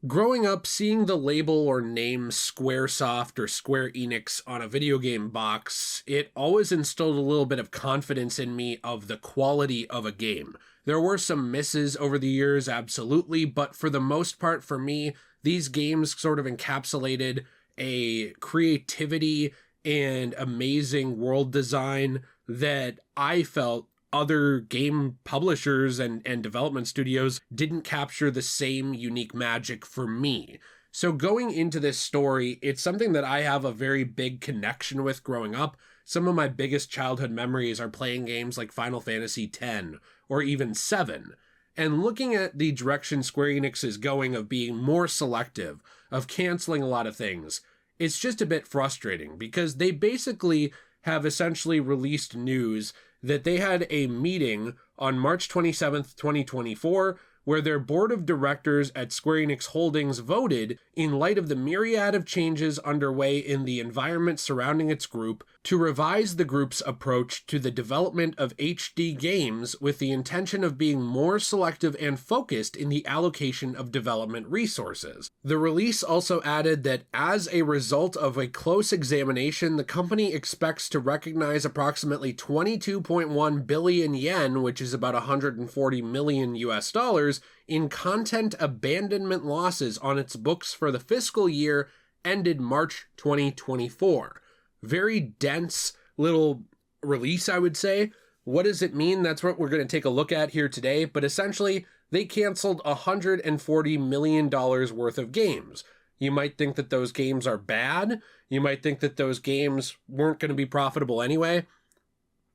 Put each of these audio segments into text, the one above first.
Growing up, seeing the label or name Squaresoft or Square Enix on a video game box, it always instilled a little bit of confidence in me of the quality of a game. There were some misses over the years, absolutely, but for the most part, for me, these games sort of encapsulated a creativity and amazing world design that I felt other game publishers and development studios didn't capture the same unique magic for me. So going into this story, it's something that I have a very big connection with growing up. Some of my biggest childhood memories are playing games like Final Fantasy X or even 7. And looking at the direction Square Enix is going of being more selective, of canceling a lot of things, it's just a bit frustrating because they basically have essentially released news that they had a meeting on March 27th, 2024, where their board of directors at Square Enix Holdings voted, in light of the myriad of changes underway in the environment surrounding its group, to revise the group's approach to the development of HD games with the intention of being more selective and focused in the allocation of development resources. The release also added that as a result of a close examination, the company expects to recognize approximately 22.1 billion yen, which is about 140 million US dollars, in content abandonment losses on its books for the fiscal year ended March 2024. Very dense little release, I would say. What does it mean? That's what we're going to take a look at here today. But essentially, they canceled $140 million worth of games. You might think that those games are bad. You might think that those games weren't going to be profitable anyway.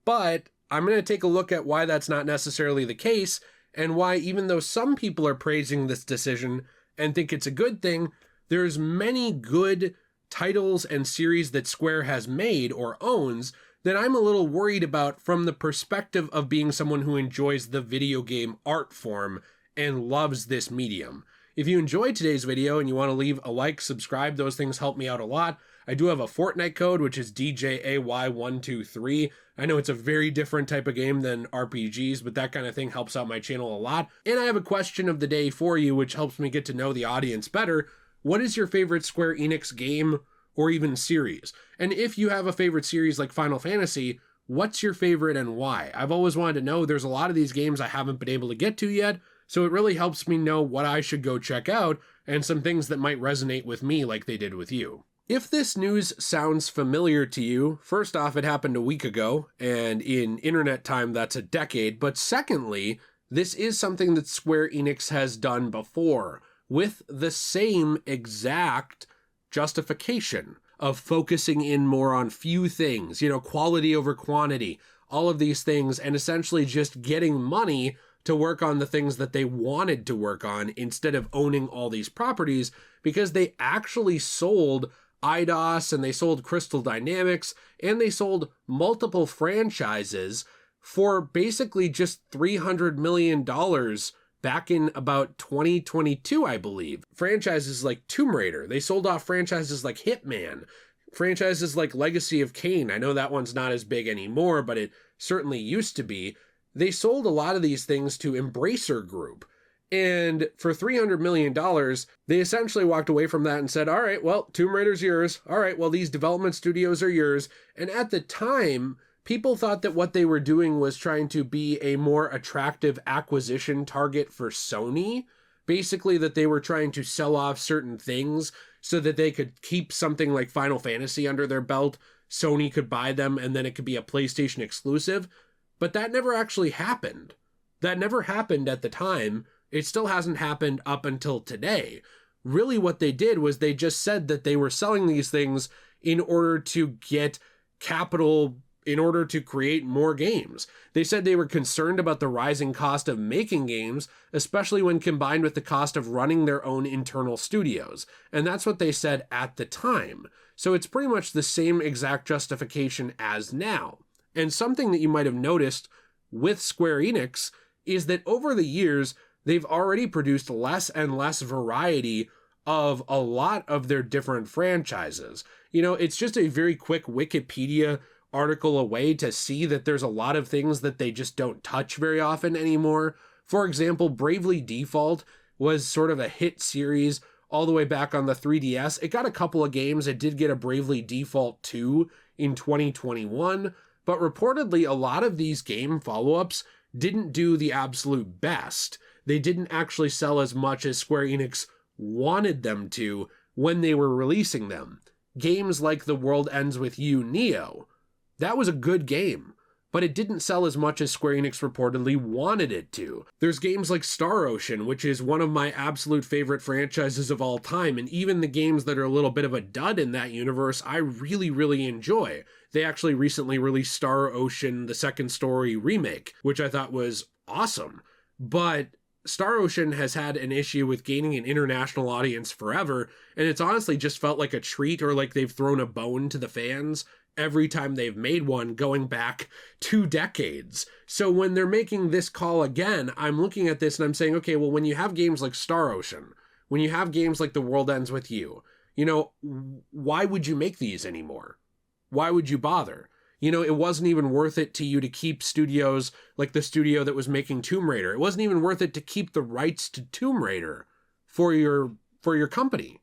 But I'm going to take a look at why that's not necessarily the case, and why, even though some people are praising this decision and think it's a good thing, there's many good titles and series that Square has made or owns that I'm a little worried about from the perspective of being someone who enjoys the video game art form and loves this medium. If you enjoyed today's video and you want to leave a like, subscribe, those things help me out a lot. I do have a Fortnite code, which is DJAY123. I know it's a very different type of game than RPGs, but that kind of thing helps out my channel a lot. And I have a question of the day for you, which helps me get to know the audience better. What is your favorite Square Enix game or even series? And if you have a favorite series like Final Fantasy, what's your favorite and why? I've always wanted to know. There's a lot of these games I haven't been able to get to yet, so it really helps me know what I should go check out and some things that might resonate with me like they did with you. If this news sounds familiar to you, first off, it happened a week ago, and in internet time, that's a decade. But secondly, this is something that Square Enix has done before, with the same exact justification of focusing in more on few things, quality over quantity, all of these things, and essentially just getting money to work on the things that they wanted to work on instead of owning all these properties, because they actually sold IDOS and they sold Crystal Dynamics and they sold multiple franchises for basically just $300 million back in about 2022, I believe. Franchises like Tomb Raider, they sold off franchises like Hitman, franchises like Legacy of Kain. I know that one's not as big anymore, but it certainly used to be. They sold a lot of these things to Embracer Group. And for $300 million, they essentially walked away from that and said, all right, well, Tomb Raider's yours. All right, well, these development studios are yours. And at the time, people thought that what they were doing was trying to be a more attractive acquisition target for Sony. Basically, that they were trying to sell off certain things so that they could keep something like Final Fantasy under their belt. Sony could buy them and then it could be a PlayStation exclusive. But that never actually happened. That never happened at the time. It still hasn't happened up until today. Really what they did was they just said that they were selling these things in order to get capital, in order to create more games. They said they were concerned about the rising cost of making games, especially when combined with the cost of running their own internal studios. And that's what they said at the time. So it's pretty much the same exact justification as now. And something that you might have noticed with Square Enix is that over the years, they've already produced less and less variety of a lot of their different franchises. It's just a very quick Wikipedia article away to see that there's a lot of things that they just don't touch very often anymore. For example, Bravely Default was sort of a hit series all the way back on the 3DS. It got a couple of games. It did get a Bravely Default 2 in 2021, but reportedly a lot of these game follow-ups didn't do the absolute best. They didn't actually sell as much as Square Enix wanted them to when they were releasing them. Games like The World Ends With You Neo, that was a good game, but it didn't sell as much as Square Enix reportedly wanted it to. There's games like Star Ocean, which is one of my absolute favorite franchises of all time, and even the games that are a little bit of a dud in that universe, I really, really enjoy. They actually recently released Star Ocean, the Second Story remake, which I thought was awesome. But Star Ocean has had an issue with gaining an international audience forever, and it's honestly just felt like a treat, or like they've thrown a bone to the fans every time they've made one, going back 2 decades. So when they're making this call again, I'm looking at this and I'm saying, okay, well, when you have games like Star Ocean, when you have games like The World Ends With You, why would you make these anymore? Why would you bother? It wasn't even worth it to you to keep studios like the studio that was making Tomb Raider. It wasn't even worth it to keep the rights to Tomb Raider for your company.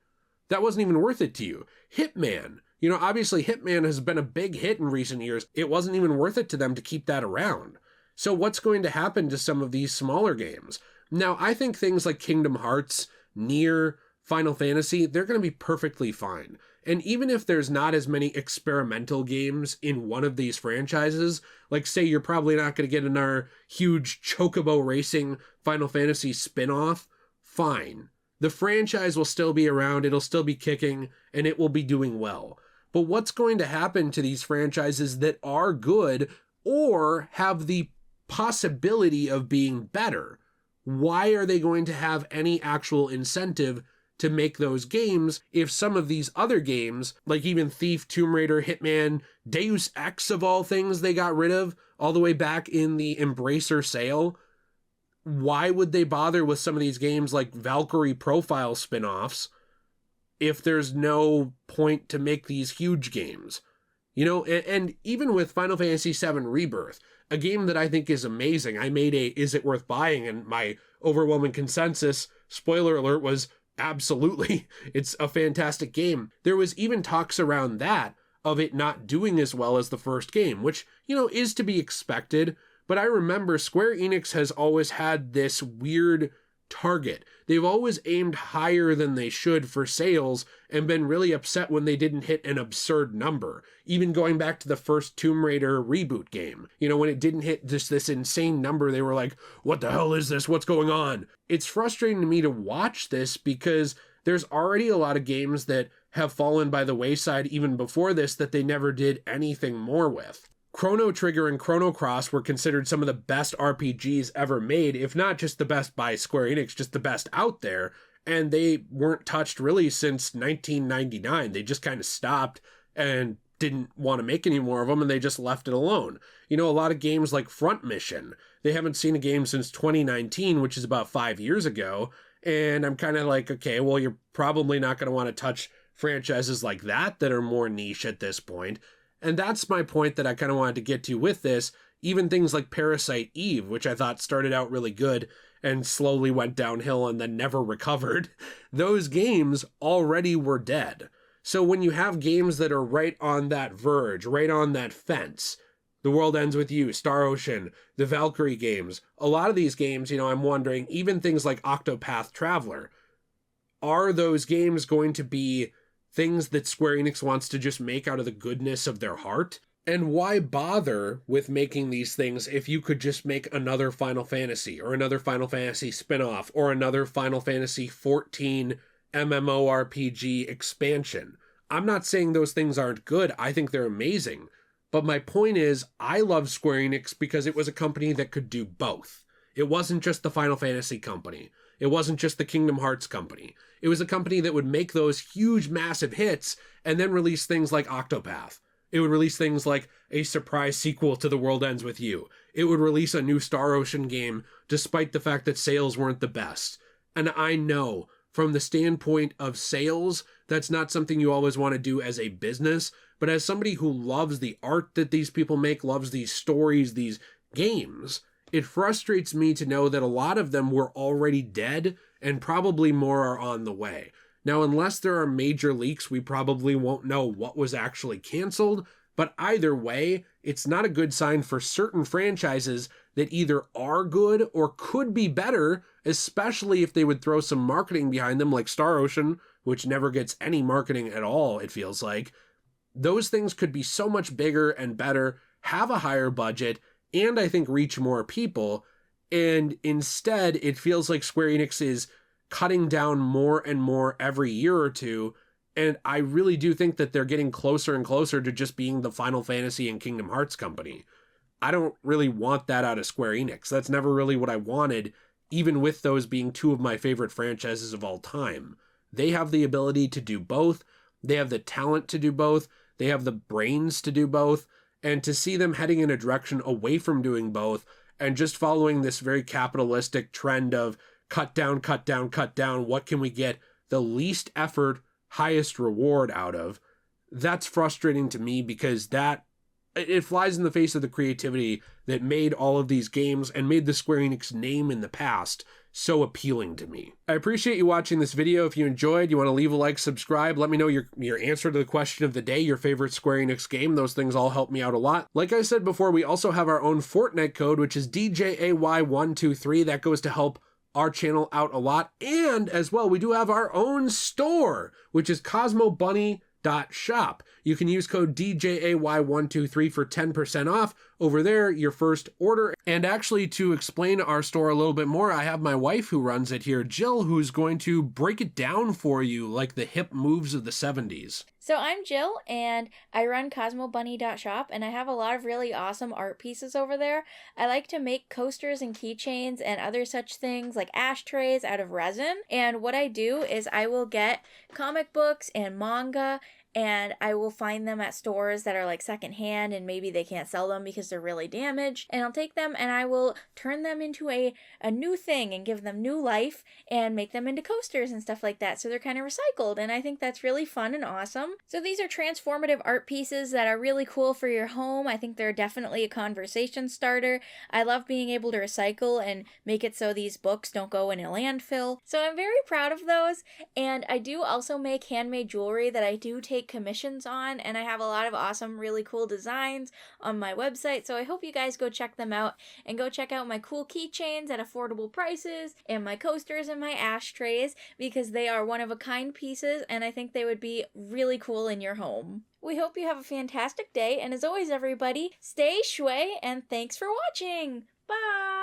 That wasn't even worth it to you. Hitman, obviously Hitman has been a big hit in recent years. It wasn't even worth it to them to keep that around. So what's going to happen to some of these smaller games? Now, I think things like Kingdom Hearts, Nier, Final Fantasy, they're going to be perfectly fine. And even if there's not as many experimental games in one of these franchises, like say you're probably not going to get another huge Chocobo Racing Final Fantasy spin-off, fine. The franchise will still be around, it'll still be kicking, and it will be doing well. But what's going to happen to these franchises that are good or have the possibility of being better? Why are they going to have any actual incentive to make those games if some of these other games, like even Thief, Tomb Raider, Hitman, Deus Ex of all things they got rid of all the way back in the Embracer sale? Why would they bother with some of these games like Valkyrie Profile spin-offs if there's no point to make these huge games? And even with Final Fantasy VII Rebirth, a game that I think is amazing, I made a Is It Worth Buying, and my overwhelming consensus, spoiler alert, was absolutely. It's a fantastic game. There was even talks around that of it not doing as well as the first game, which, is to be expected. But I remember Square Enix has always had this weird target. They've always aimed higher than they should for sales and been really upset when they didn't hit an absurd number. Even going back to the first Tomb Raider reboot game, when it didn't hit just this insane number, they were like, what the hell is this? What's going on? It's frustrating to me to watch this because there's already a lot of games that have fallen by the wayside even before this that they never did anything more with. Chrono Trigger and Chrono Cross were considered some of the best RPGs ever made, if not just the best by Square Enix, just the best out there, and they weren't touched really since 1999. They just kind of stopped and didn't want to make any more of them, and they just left it alone. A lot of games like Front Mission, they haven't seen a game since 2019, which is about 5 years ago, and I'm kind of like, okay, well, you're probably not going to want to touch franchises like that are more niche at this point. And that's my point that I kind of wanted to get to with this. Even things like Parasite Eve, which I thought started out really good and slowly went downhill and then never recovered, those games already were dead. So when you have games that are right on that verge, right on that fence, The World Ends With You, Star Ocean, the Valkyrie games, a lot of these games, I'm wondering, even things like Octopath Traveler, are those games going to be things that Square Enix wants to just make out of the goodness of their heart? And why bother with making these things if you could just make another Final Fantasy or another Final Fantasy spin-off or another Final Fantasy 14 MMORPG expansion? I'm not saying those things aren't good. I think they're amazing. But my point is, I love Square Enix because it was a company that could do both. It wasn't just the Final Fantasy company. It wasn't just the Kingdom Hearts company. It was a company that would make those huge, massive hits and then release things like Octopath. It would release things like a surprise sequel to The World Ends With You. It would release a new Star Ocean game despite the fact that sales weren't the best. And I know, from the standpoint of sales, that's not something you always want to do as a business, but as somebody who loves the art that these people make, loves these stories, these games, it frustrates me to know that a lot of them were already dead and probably more are on the way. Now, unless there are major leaks, we probably won't know what was actually canceled, but either way, it's not a good sign for certain franchises that either are good or could be better, especially if they would throw some marketing behind them, like Star Ocean, which never gets any marketing at all, it feels like. Those things could be so much bigger and better, have a higher budget, and I think reach more people. And instead, it feels like Square Enix is cutting down more and more every year or two. And I really do think that they're getting closer and closer to just being the Final Fantasy and Kingdom Hearts company. I don't really want that out of Square Enix. That's never really what I wanted, even with those being two of my favorite franchises of all time. They have the ability to do both. They have the talent to do both. They have the brains to do both. And to see them heading in a direction away from doing both and just following this very capitalistic trend of cut down, cut down, cut down, what can we get the least effort, highest reward out of, that's frustrating to me because it flies in the face of the creativity that made all of these games and made the Square Enix name in the past so appealing to me. I appreciate you watching this video. If you enjoyed, you want to leave a like, subscribe, let me know your answer to the question of the day, your favorite Square Enix game. Those things all help me out a lot. Like I said before, we also have our own Fortnite code, which is DJAY123. That goes to help our channel out a lot. And as well, we do have our own store, which is CosmoBunny.shop. You can use code DJAY123 for 10% off over there, your first order. And actually, to explain our store a little bit more, I have my wife who runs it here, Jill, who's going to break it down for you like the hip moves of the 70s. So I'm Jill, and I run CosmoBunny.shop, and I have a lot of really awesome art pieces over there. I like to make coasters and keychains and other such things like ashtrays out of resin. And what I do is I will get comic books and manga, and I will find them at stores that are like secondhand and maybe they can't sell them because they're really damaged. And I'll take them and I will turn them into a new thing and give them new life and make them into coasters and stuff like that. So they're kind of recycled, and I think that's really fun and awesome. So these are transformative art pieces that are really cool for your home. I think they're definitely a conversation starter. I love being able to recycle and make it so these books don't go in a landfill. So I'm very proud of those. And I do also make handmade jewelry that I do take commissions on, and I have a lot of awesome, really cool designs on my website. So I hope you guys go check them out and go check out my cool keychains at affordable prices and my coasters and my ashtrays, because they are one-of-a-kind pieces and I think they would be really cool in your home. We hope you have a fantastic day, and as always, everybody, stay shui and thanks for watching. Bye!